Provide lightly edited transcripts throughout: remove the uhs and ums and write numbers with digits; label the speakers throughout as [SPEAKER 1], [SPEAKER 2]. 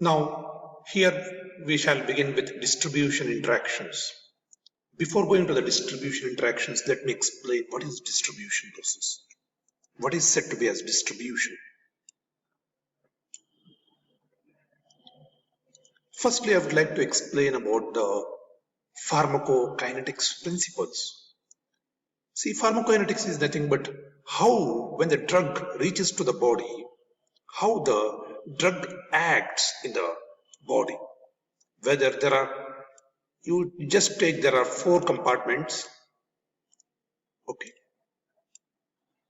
[SPEAKER 1] Now, here we shall begin with distribution interactions. Before going to the distribution interactions, let me explain what is distribution process. What is said to be as distribution? Firstly, I would like to explain about the pharmacokinetics principles. See, pharmacokinetics is nothing but how, when the drug reaches to the body, how the drug acts in the body. Whether there are, you just take, there are 4 compartments. Okay.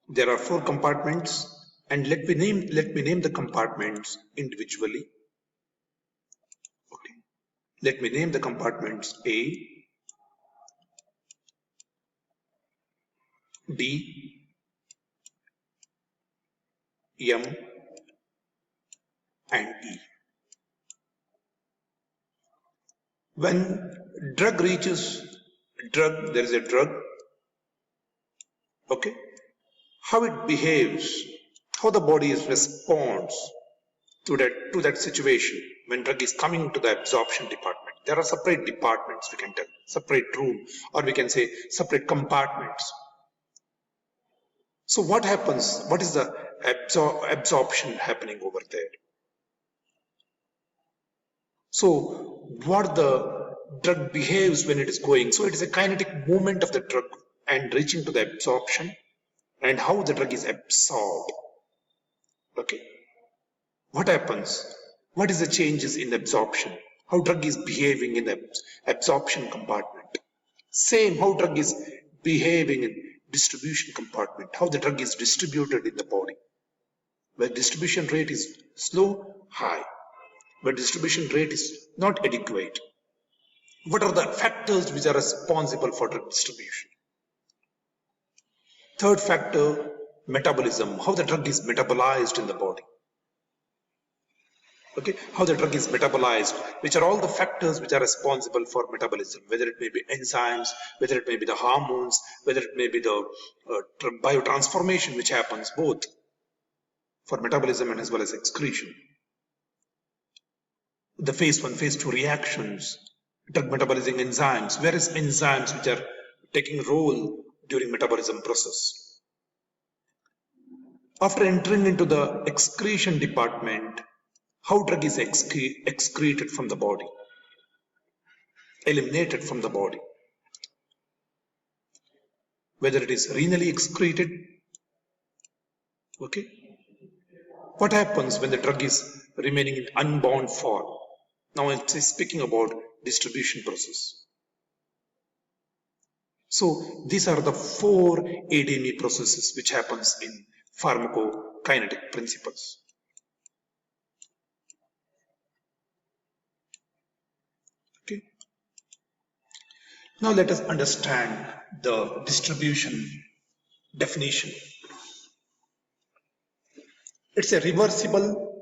[SPEAKER 1] There are 4 compartments, and let me name the compartments individually. Okay. Let me name the compartments A, D, M, and E. When drug reaches drug, there is a drug. Okay. How it behaves, how the body responds to that situation when drug is coming to the absorption department. There are separate departments, we can tell, separate room, or we can say separate compartments. So what happens? What is the absorption happening over there? So what the drug behaves when it is going. So it is a kinetic movement of the drug and reaching to the absorption, and how the drug is absorbed. Okay. What happens? What is the changes in absorption? How drug is behaving in the absorption compartment. Same, how drug is behaving in distribution compartment. How the drug is distributed in the body. Where distribution rate is slow, high. Where distribution rate is not adequate. What are the factors which are responsible for drug distribution? Third factor, metabolism. How the drug is metabolized in the body. Okay, how the drug is metabolized, which are all the factors which are responsible for metabolism, whether it may be enzymes, whether it may be the hormones, whether it may be the biotransformation which happens both for metabolism and as well as excretion. The phase 1, phase 2 reactions, drug metabolizing enzymes, various enzymes which are taking role during metabolism process. After entering into the excretion department, how drug is excreted from the body, eliminated from the body. Whether it is renally excreted. Okay. What happens when the drug is remaining in unbound form? Now I'm speaking about distribution process. So these are the 4 ADME processes which happens in pharmacokinetic principles. Okay. Now let us understand the distribution definition. It's a reversible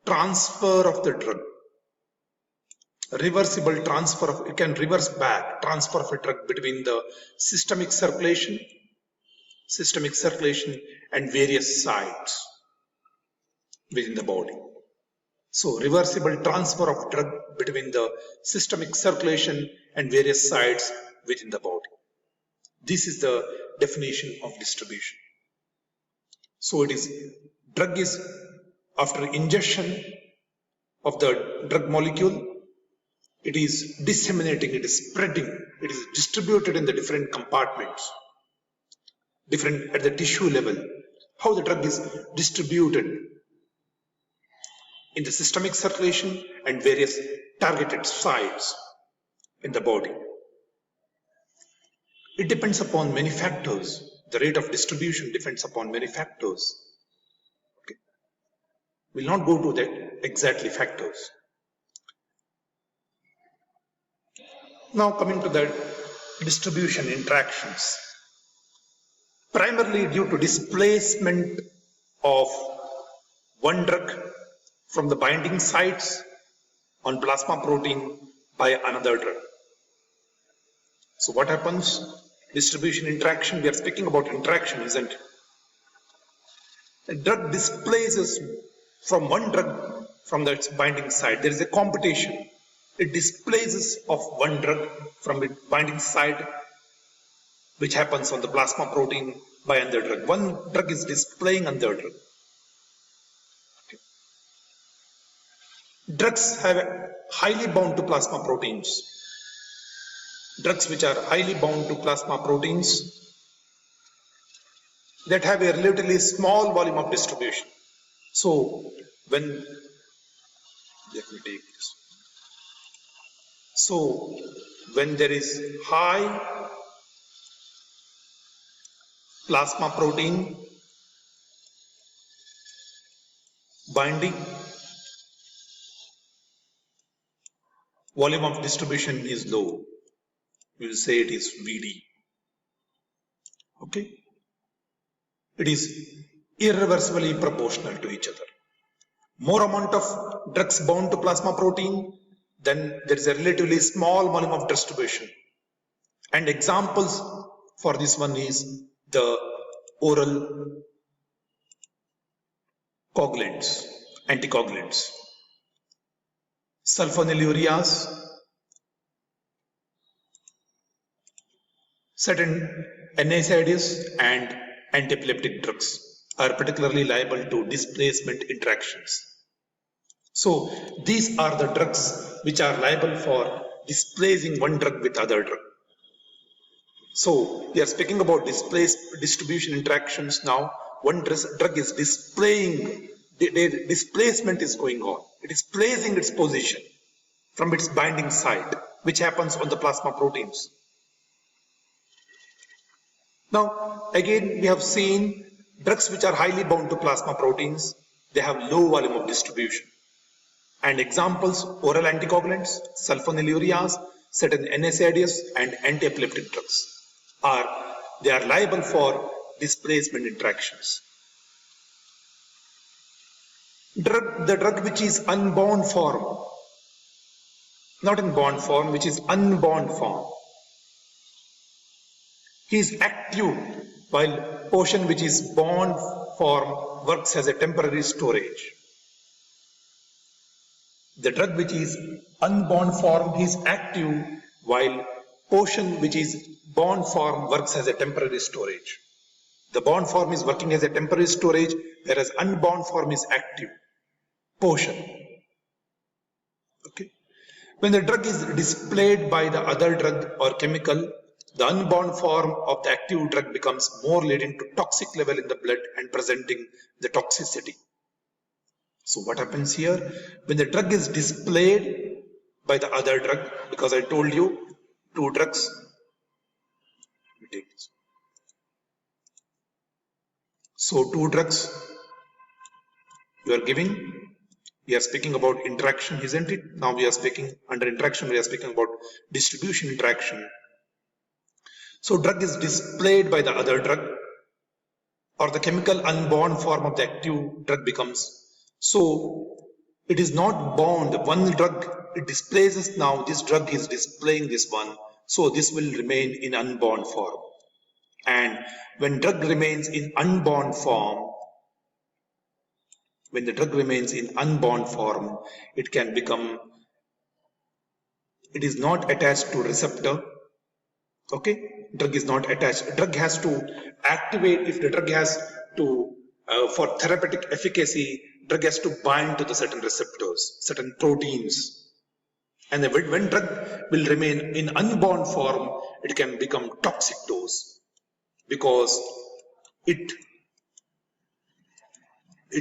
[SPEAKER 1] transfer of the drug. Reversible transfer of, you can reverse back transfer of a drug between the systemic circulation and various sites within the body. So reversible transfer of drug between the systemic circulation and various sites within the body. This is the definition of distribution. So it is, drug is after ingestion of the drug molecule, it is disseminating, it is spreading, it is distributed in the different compartments, different at the tissue level. How the drug is distributed in the systemic circulation and various targeted sites in the body. It depends upon many factors. The rate of distribution depends upon many factors. Okay. We'll not go to that exactly factors. Now coming to the distribution interactions. Primarily due to displacement of one drug from the binding sites on plasma protein by another drug. So what happens? Distribution interaction, we are speaking about interaction, isn't it? The drug displaces from one drug from its binding site. There is a competition. It displaces of one drug from its binding site, which happens on the plasma protein by another drug. One drug is displaying another drug. Okay. Drugs have highly bound to plasma proteins. Drugs which are highly bound to plasma proteins that have a relatively small volume of distribution. So let me take this. So when there is high plasma protein binding, volume of distribution is low. We will say it is VD. Okay. It is irreversibly proportional to each other. More amount of drugs bound to plasma protein, then there is a relatively small volume of distribution. And examples for this one is the oral coagulants, anticoagulants, sulfonylureas, certain NSAIDs and antiepileptic drugs are particularly liable to displacement interactions. So these are the drugs which are liable for displacing one drug with other drug. So we are speaking about distribution interactions now. One drug is displaying, the displacement is going on. It is placing its position from its binding site, which happens on the plasma proteins. Now, again, we have seen drugs which are highly bound to plasma proteins, they have low volume of distribution. And examples, oral anticoagulants, sulfonylureas, certain NSAIDs and antiepileptic drugs they are liable for displacement interactions. The drug which is unbound form, not in bond form, which is unbound form, he is active, while portion which is bond form works as a temporary storage. The drug which is unbound form is active, while portion which is bond form works as a temporary storage. The bond form is working as a temporary storage, whereas unbound form is active portion. Okay. When the drug is displayed by the other drug or chemical, the unbound form of the active drug becomes more leading to toxic level in the blood and presenting the toxicity. So what happens here? When the drug is displayed by the other drug, because I told you two drugs, let me take this. So two drugs you are giving, we are speaking about interaction, isn't it? Now we are speaking under interaction, we are speaking about distribution interaction. So drug is displayed by the other drug, or the chemical unbound form of the active drug becomes. So it is not bound. One drug, it displaces now, this drug is displaying this one. So this will remain in unbound form. And when drug remains in unbound form, when the drug remains in unbound form, it can become, it is not attached to receptor. Okay, drug is not attached. Drug has to activate, if the drug has to, for therapeutic efficacy, drug has to bind to the certain receptors, certain proteins. And when drug will remain in unbound form, it can become toxic dose because it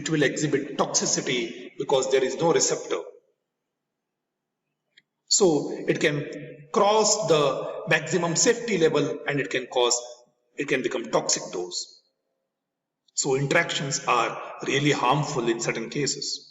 [SPEAKER 1] will exhibit toxicity because there is no receptor. So it can cross the maximum safety level and it can become toxic dose. So interactions are really harmful in certain cases.